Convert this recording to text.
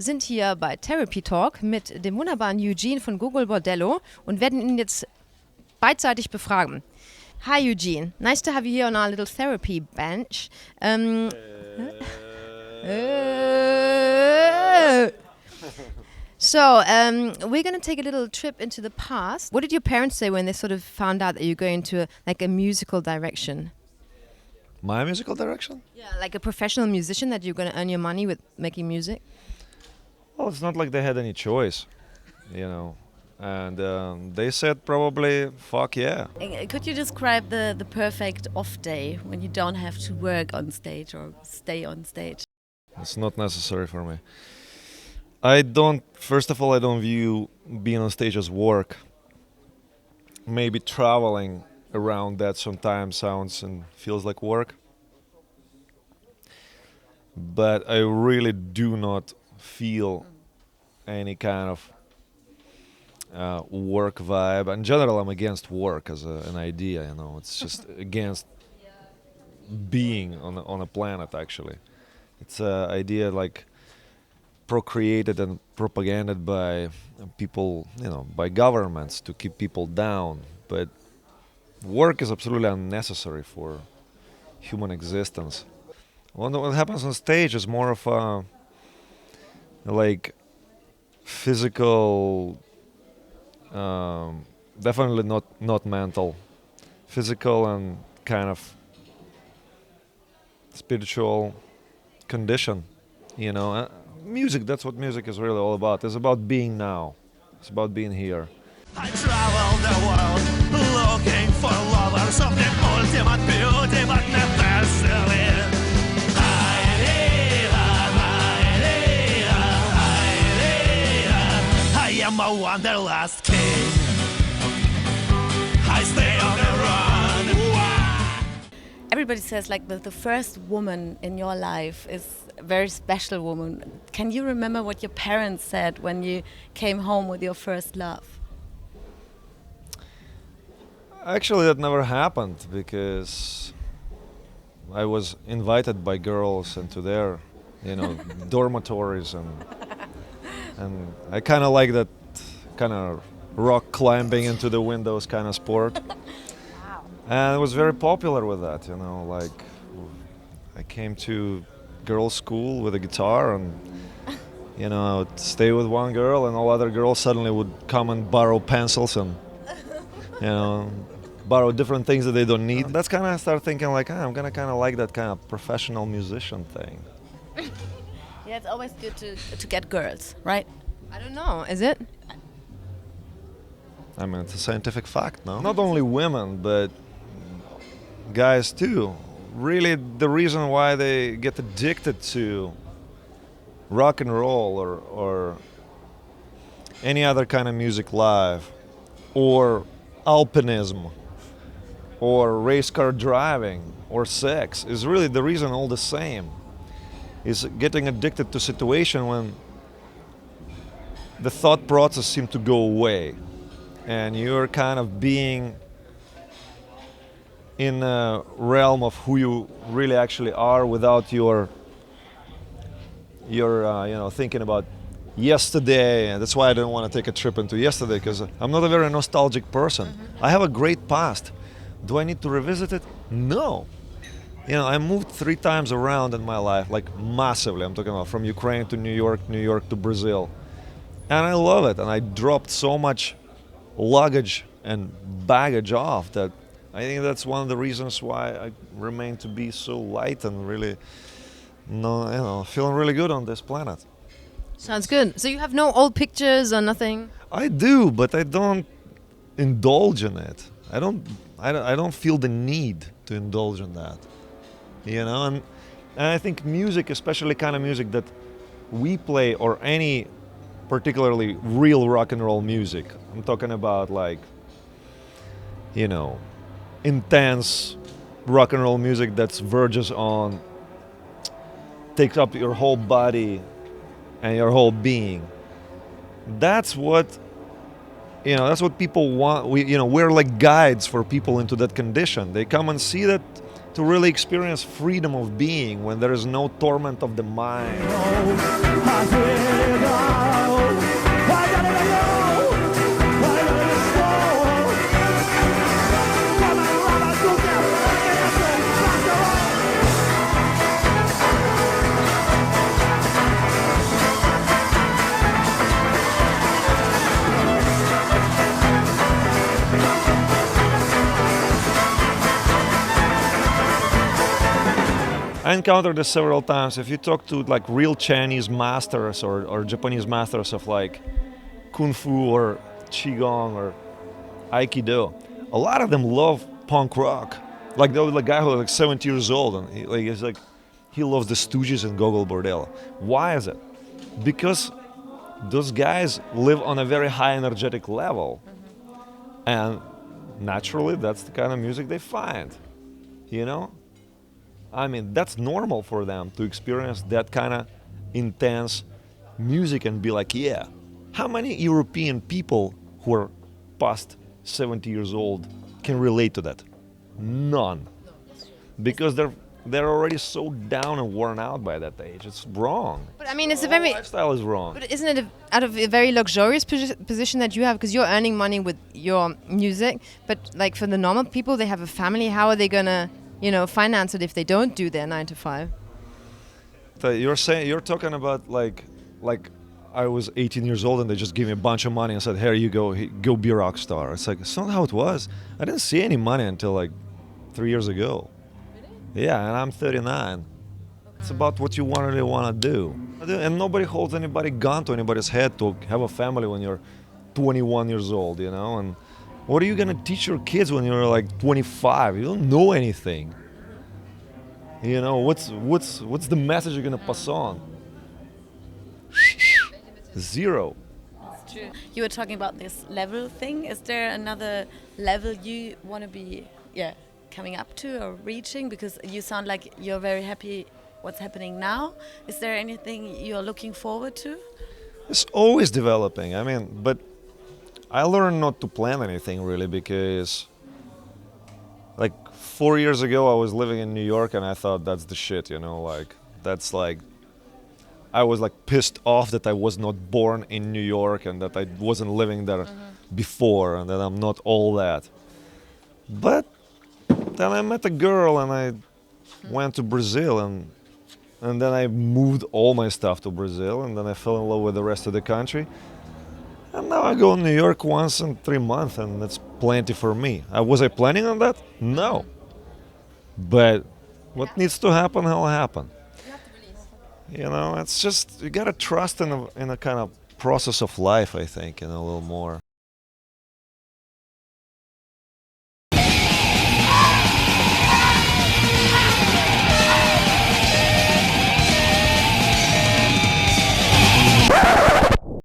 sind hier bei Therapy Talk mit dem wunderbaren Eugene von Gogol Bordello und werden ihn jetzt beidseitig befragen. Hi Eugene, nice to have you here on our little therapy bench. So, we're going to take a little trip into the past. What did your parents say when they sort of found out that you're going to a musical direction? My musical direction? Yeah, like a professional musician, that you're going to earn your money with making music? Well, it's not like they had any choice, you know. And they said probably, fuck yeah. Could you describe the perfect off day when you don't have to work on stage or stay on stage? It's not necessary for me. First of all, I don't view being on stage as work. Maybe traveling around that sometimes sounds and feels like work. But I really do not feel any kind of work vibe. In general, I'm against work as an idea, you know. It's just against being on a planet, actually. It's an idea like procreated and propagated by people, you know, by governments to keep people down. But work is absolutely unnecessary for human existence. What happens on stage is more of a like physical, definitely not mental, physical and kind of spiritual condition, you know. Music, that's what music is really all about. It's about being now. It's about being here. I travel the world looking for lovers of the ultimate beauty, but never selling. I am a wanderlust king. I stay on the run. Everybody says like the first woman in your life is a very special woman. Can you remember what your parents said when you came home with your first love? Actually, that never happened because I was invited by girls into their, you know, dormitories, and I kind of like that kind of rock climbing into the windows kind of sport. Wow. And I was very popular with that, you know, like I came to girls' school with a guitar and, you know, I would stay with one girl and all other girls suddenly would come and borrow pencils and, you know, borrow different things that they don't need. That's kind of, I started thinking like, I'm gonna kind of like that kind of professional musician thing. Yeah, it's always good to get girls, right? I don't know, is it? I mean, it's a scientific fact, no? Not only women, but guys too. Really, the reason why they get addicted to rock and roll or any other kind of music live, or alpinism, or race car driving, or sex, is really the reason all the same. Is getting addicted to a situation when the thought process seems to go away and you're kind of being in a realm of who you really actually are without your you know, thinking about yesterday. And that's why I didn't want to take a trip into yesterday, because I'm not a very nostalgic person. I have a great past. Do I need to revisit it? No. You know, I moved 3 times around in my life, like massively. I'm talking about from Ukraine to New York to Brazil. And I love it. And I dropped so much luggage and baggage off that I think that's one of the reasons why I remain to be so light and really, feeling really good on this planet. Sounds good. So you have no old pictures or nothing? I do, but I don't indulge in it. I don't feel the need to indulge in that. You know, and I think music, especially kind of music that we play, or any particularly real rock and roll music, I'm talking about like, you know, intense rock and roll music that's verges on, takes up your whole body and your whole being. That's what, you know, that's what people want. We're like guides for people into that condition. They come and see that to really experience freedom of being when there is no torment of the mind. I encountered this several times. If you talk to like real Chinese masters or Japanese masters of like kung fu or qigong or aikido, a lot of them love punk rock. Like the guy who was like 70 years old and he loves the Stooges and Gogol Bordello. Why is it? Because those guys live on a very high energetic level, and naturally that's the kind of music they find, you know. I mean, that's normal for them to experience that kind of intense music and be like, yeah. How many European people who are past 70 years old can relate to that? None. Because they're already so down and worn out by that age. It's wrong. But I mean, it's a The very. whole lifestyle is wrong. But isn't it out of a very luxurious position that you have? Because you're earning money with your music, but like for the normal people, they have a family. How are they gonna, finance it if they don't do their 9 to 5? So you're talking about like I was 18 years old and they just gave me a bunch of money and said, here you go be a rock star. It's like, it's not how it was. I didn't see any money until like 3 years ago. Yeah, and I'm 39. It's about what you really want to do. And nobody holds anybody gun to anybody's head to have a family when you're 21 years old, And what are you going to teach your kids when you're like 25? You don't know anything. What's the message you're going to pass on? Zero. That's true. You were talking about this level thing. Is there another level you want to be, coming up to or reaching? Because you sound like you're very happy what's happening now. Is there anything you're looking forward to? It's always developing. I mean, but I learned not to plan anything really, because like 4 years ago I was living in New York and I thought that's the shit, that's like, I was like pissed off that I was not born in New York and that I wasn't living there before and that I'm not all that. But then I met a girl and I went to Brazil and then I moved all my stuff to Brazil and then I fell in love with the rest of the country. And now I go to New York once in 3 months and that's plenty for me. Was I planning on that? No. But what needs to happen, will happen. It's just, you gotta trust in a kind of process of life, I think, a little more.